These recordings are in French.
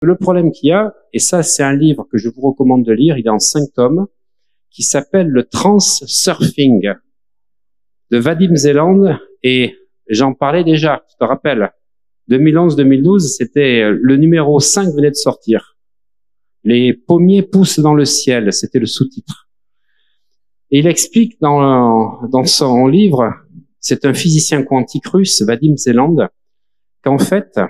que le problème qu'il y a, et ça c'est un livre que je vous recommande de lire, il est en 5 tomes, qui s'appelle le Transurfing de Vadim Zeland, et j'en parlais déjà, tu te rappelles, 2011-2012, c'était le numéro 5 venait de sortir. Les pommiers poussent dans le ciel, c'était le sous-titre. Et il explique dans son livre, c'est un physicien quantique russe, Vadim Zeland, qu'en fait,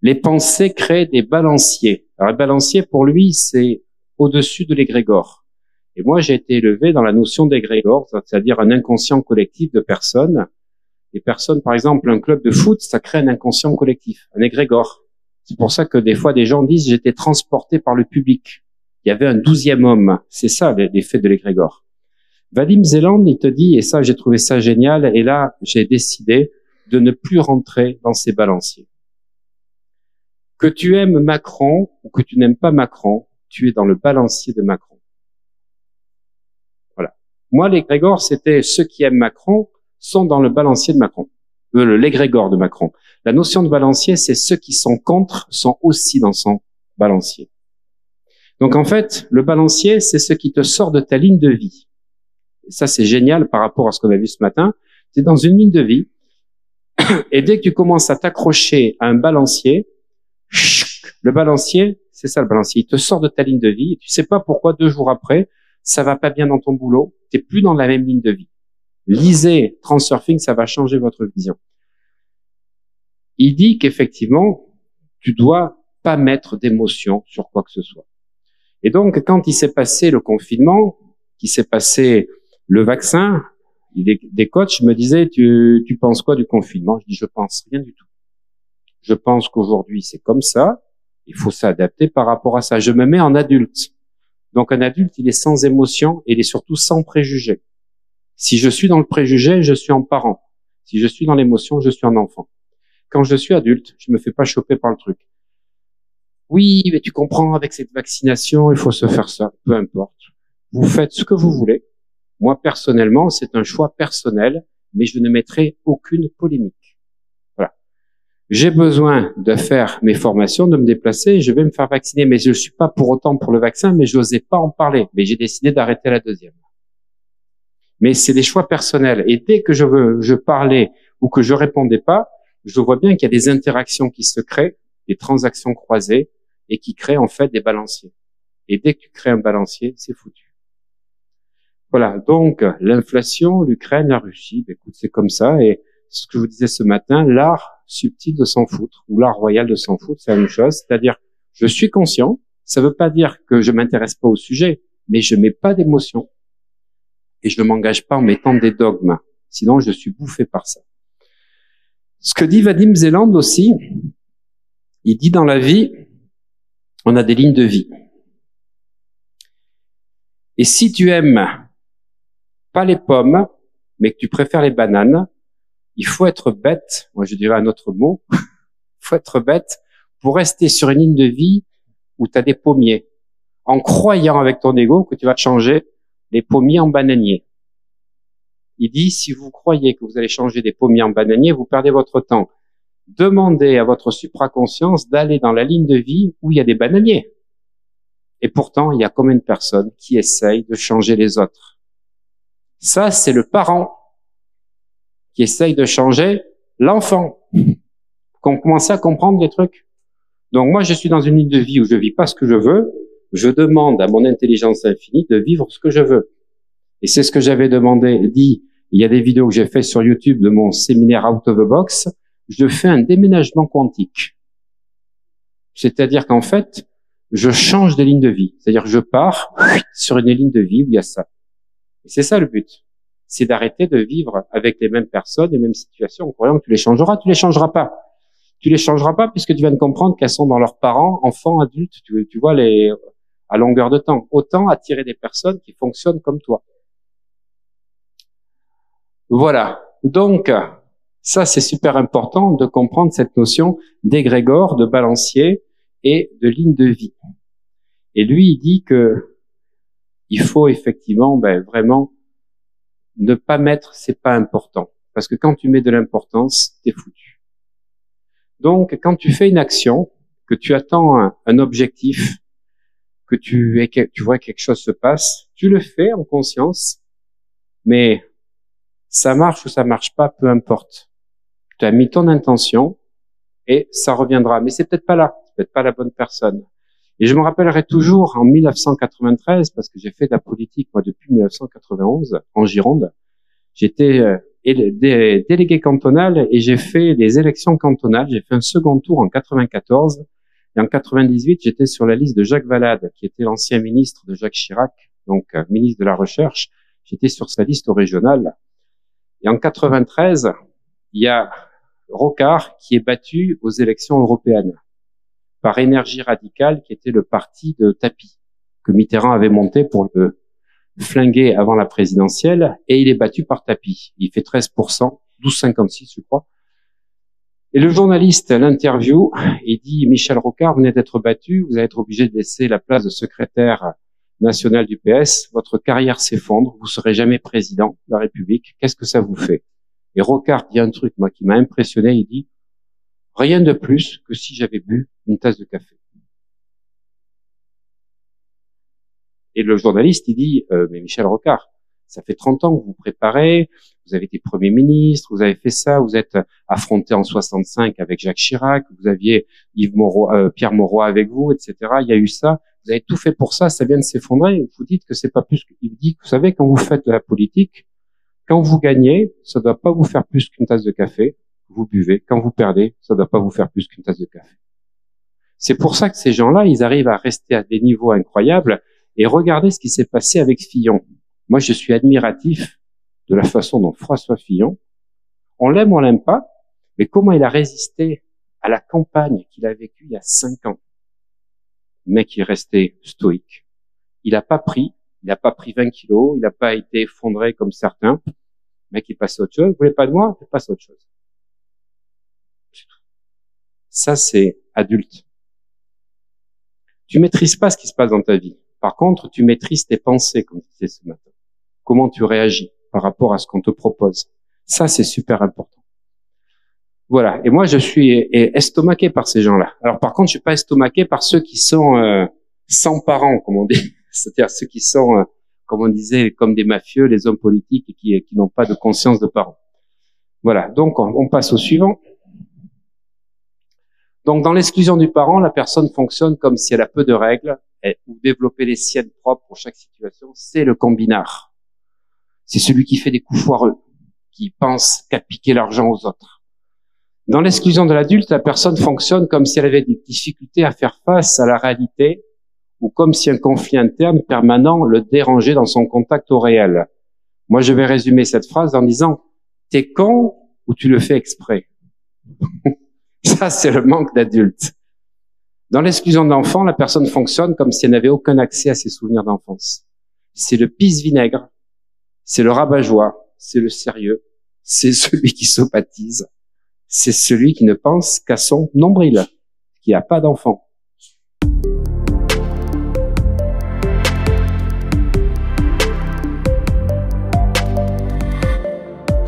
les pensées créent des balanciers. Alors, les balanciers, pour lui, c'est au-dessus de l'égrégore. Et moi, j'ai été élevé dans la notion d'égrégore, c'est-à-dire un inconscient collectif de personnes. Les personnes, par exemple, un club de foot, ça crée un inconscient collectif, un égrégore. C'est pour ça que des fois, des gens disent « j'étais transporté par le public ». Il y avait un 12e homme. C'est ça, l'effet de l'égrégore. Vadim Zeland, il te dit, et ça, j'ai trouvé ça génial, et là, j'ai décidé de ne plus rentrer dans ces balanciers. Que tu aimes Macron ou que tu n'aimes pas Macron, tu es dans le balancier de Macron. Voilà. Moi, l'égrégore, c'était ceux qui aiment Macron sont dans le balancier de Macron. L'égrégore de Macron. La notion de balancier, c'est ceux qui sont contre sont aussi dans son balancier. Donc, en fait, le balancier, c'est ce qui te sort de ta ligne de vie. Et ça, c'est génial par rapport à ce qu'on a vu ce matin. Tu es dans une ligne de vie. Et dès que tu commences à t'accrocher à un balancier, le balancier, c'est ça le balancier, il te sort de ta ligne de vie et tu sais pas pourquoi 2 jours après, ça va pas bien dans ton boulot, t'es plus dans la même ligne de vie. Lisez Transurfing, ça va changer votre vision. Il dit qu'effectivement, tu dois pas mettre d'émotion sur quoi que ce soit. Et donc, quand il s'est passé le confinement, qu'il s'est passé le vaccin, des coachs me disaient, tu penses quoi du confinement? Je dis, je pense rien du tout. Je pense qu'aujourd'hui, c'est comme ça. Il faut s'adapter par rapport à ça. Je me mets en adulte. Donc, un adulte, il est sans émotion et il est surtout sans préjugés. Si je suis dans le préjugé, je suis en parent. Si je suis dans l'émotion, je suis en enfant. Quand je suis adulte, je me fais pas choper par le truc. Oui, mais tu comprends, avec cette vaccination, il faut se faire ça. Peu importe. Vous faites ce que vous voulez. Moi, personnellement, c'est un choix personnel, mais je ne mettrai aucune polémique. Voilà. J'ai besoin de faire mes formations, de me déplacer, je vais me faire vacciner, mais je ne suis pas pour autant pour le vaccin, mais je n'osais pas en parler. Mais j'ai décidé d'arrêter la 2e. Mais c'est des choix personnels. Et dès que je parlais ou que je répondais pas, je vois bien qu'il y a des interactions qui se créent, des transactions croisées, et qui créent en fait des balanciers. Et dès que tu crées un balancier, c'est foutu. Voilà, donc l'inflation, l'Ukraine, la Russie, écoute, c'est comme ça. Et ce que je vous disais ce matin, l'art subtil de s'en foutre, ou l'art royal de s'en foutre, c'est la même chose. C'est-à-dire, je suis conscient, ça veut pas dire que je m'intéresse pas au sujet, mais je mets pas d'émotion. Et je ne m'engage pas en mettant des dogmes. Sinon, je suis bouffé par ça. Ce que dit Vadim Zeland aussi, il dit dans la vie, on a des lignes de vie. Et si tu aimes pas les pommes, mais que tu préfères les bananes, il faut être bête, moi je dirais un autre mot, il faut être bête pour rester sur une ligne de vie où tu as des pommiers, en croyant avec ton ego que tu vas te changer les pommiers en bananiers. Il dit, si vous croyez que vous allez changer des pommiers en bananiers, vous perdez votre temps. Demandez à votre supraconscience d'aller dans la ligne de vie où il y a des bananiers. Et pourtant, il y a combien de personnes qui essayent de changer les autres? Ça, c'est le parent qui essaye de changer l'enfant. Qu'on commence à comprendre les trucs. Donc moi, je suis dans une ligne de vie où je vis pas ce que je veux. Je demande à mon intelligence infinie de vivre ce que je veux. Et c'est ce que j'avais dit. Il y a des vidéos que j'ai fait sur YouTube de mon séminaire Out of the Box. Je fais un déménagement quantique. C'est-à-dire qu'en fait, je change de ligne de vie. C'est-à-dire que je pars sur une ligne de vie où il y a ça. Et c'est ça le but. C'est d'arrêter de vivre avec les mêmes personnes, les mêmes situations, en croyant que tu les changeras. Tu les changeras pas. Tu les changeras pas puisque tu viens de comprendre qu'elles sont dans leurs parents, enfants, adultes. Tu vois à longueur de temps. Autant attirer des personnes qui fonctionnent comme toi. Voilà. Donc, ça, c'est super important de comprendre cette notion d'égrégore, de balancier et de ligne de vie. Et lui, il dit que il faut effectivement, vraiment, ne pas mettre, c'est pas important. Parce que quand tu mets de l'importance, t'es foutu. Donc, quand tu fais une action, que tu attends un objectif, que tu vois que quelque chose se passe, tu le fais en conscience, mais ça marche ou ça marche pas, peu importe. Tu as mis ton intention et ça reviendra. Mais c'est peut-être pas là, c'est peut-être pas la bonne personne. Et je me rappellerai toujours en 1993, parce que j'ai fait de la politique moi depuis 1991 en Gironde. J'étais délégué cantonal et j'ai fait les élections cantonales. J'ai fait un second tour en 94 et en 98 j'étais sur la liste de Jacques Valade, qui était l'ancien ministre de Jacques Chirac, donc ministre de la Recherche. J'étais sur sa liste au régional. Et en 93, il y a Rocard qui est battu aux élections européennes par Énergie radicale, qui était le parti de Tapie, que Mitterrand avait monté pour le flinguer avant la présidentielle, et il est battu par Tapie. Il fait 13%, 12,56 je crois. Et le journaliste l'interview, il dit « Michel Rocard, vous venez d'être battu, vous allez être obligé de laisser la place de secrétaire national du PS, votre carrière s'effondre, vous serez jamais président de la République, qu'est-ce que ça vous fait ?» Et Rocard dit un truc, moi, qui m'a impressionné, il dit « Rien de plus que si j'avais bu une tasse de café. » Et le journaliste, il dit « Mais Michel Rocard, ça fait 30 ans que vous vous préparez, vous avez été Premier ministre, vous avez fait ça, vous êtes affronté en 65 avec Jacques Chirac, vous aviez Pierre Mauroy avec vous, etc. Il y a eu ça, vous avez tout fait pour ça, ça vient de s'effondrer. Vous dites que c'est pas plus. Il dit, vous savez, quand vous faites de la politique, quand vous gagnez, ça doit pas vous faire plus qu'une tasse de café. Vous buvez. Quand vous perdez, ça doit pas vous faire plus qu'une tasse de café. C'est pour ça que ces gens-là, ils arrivent à rester à des niveaux incroyables. Et regardez ce qui s'est passé avec Fillon. Moi, je suis admiratif de la façon dont François Fillon, on l'aime ou on l'aime pas, mais comment il a résisté à la campagne qu'il a vécue il y a 5 ans. Le mec, il est resté stoïque. Il n'a pas pris 20 kilos, il n'a pas été effondré comme certains. Le mec, il passe à autre chose. Vous voulez pas de moi? Il passe à autre chose. Ça, c'est adulte. Tu maîtrises pas ce qui se passe dans ta vie. Par contre, tu maîtrises tes pensées, comme tu disais ce matin. Comment tu réagis par rapport à ce qu'on te propose. Ça, c'est super important. Voilà. Et moi, je suis estomaqué par ces gens-là. Alors, par contre, je suis pas estomaqué par ceux qui sont sans parents, comme on dit. C'est-à-dire ceux qui sont, comme on disait, comme des mafieux, les hommes politiques et qui n'ont pas de conscience de parents. Voilà. Donc, on passe au suivant. Donc, dans l'exclusion du parent, la personne fonctionne comme si elle a peu de règles ou développer les siennes propres pour chaque situation. C'est le combinard. C'est celui qui fait des coups foireux, qui pense qu'à piquer l'argent aux autres. Dans l'exclusion de l'adulte, la personne fonctionne comme si elle avait des difficultés à faire face à la réalité ou comme si un conflit interne permanent le dérangeait dans son contact au réel. Moi, je vais résumer cette phrase en disant « T'es con ou tu le fais exprès ?» Ça, c'est le manque d'adulte. Dans l'exclusion d'enfant, la personne fonctionne comme si elle n'avait aucun accès à ses souvenirs d'enfance. C'est le pisse-vinaigre, c'est le rabat-joie, c'est le sérieux, c'est celui qui sopatise, c'est celui qui ne pense qu'à son nombril, qui n'a pas d'enfant.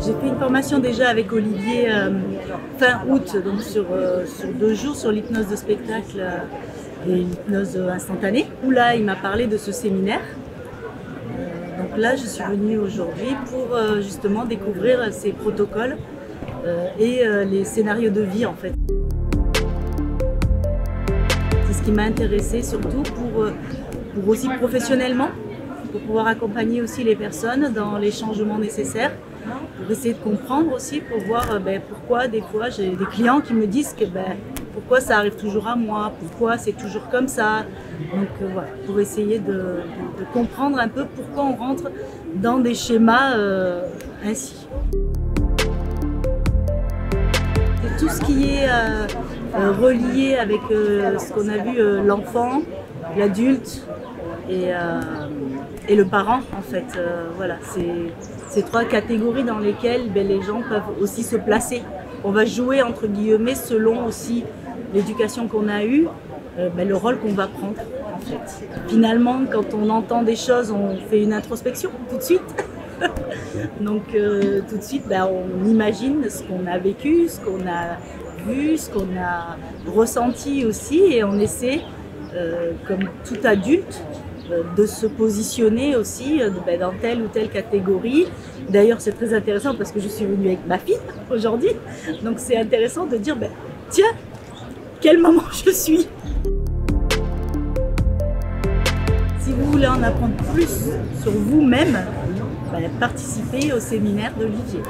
J'ai fait une formation déjà avec Olivier fin août, donc sur 2 jours sur l'hypnose de spectacle et l'hypnose instantanée. Où là, il m'a parlé de ce séminaire. Donc là, je suis venue aujourd'hui pour justement découvrir ces protocoles et les scénarios de vie en fait. C'est ce qui m'a intéressée surtout pour aussi professionnellement, pour pouvoir accompagner aussi les personnes dans les changements nécessaires, pour essayer de comprendre aussi, pour voir pourquoi des fois j'ai des clients qui me disent que pourquoi ça arrive toujours à moi, pourquoi c'est toujours comme ça. Donc voilà, pour essayer de comprendre un peu pourquoi on rentre dans des schémas ainsi. Et tout ce qui est relié avec ce qu'on a vu, l'enfant, l'adulte et le parent en fait. Voilà, c'est 3 catégories dans lesquelles les gens peuvent aussi se placer. On va jouer entre guillemets selon aussi l'éducation qu'on a eue, le rôle qu'on va prendre en fait. Finalement, quand on entend des choses, on fait une introspection tout de suite. Donc tout de suite, on imagine ce qu'on a vécu, ce qu'on a vu, ce qu'on a ressenti aussi, et on essaie, comme tout adulte, de se positionner aussi dans telle ou telle catégorie. D'ailleurs, c'est très intéressant parce que je suis venue avec ma fille aujourd'hui, donc c'est intéressant de dire, tiens, quelle maman je suis. Si vous voulez en apprendre plus sur vous-même, participez au séminaire d'Olivier.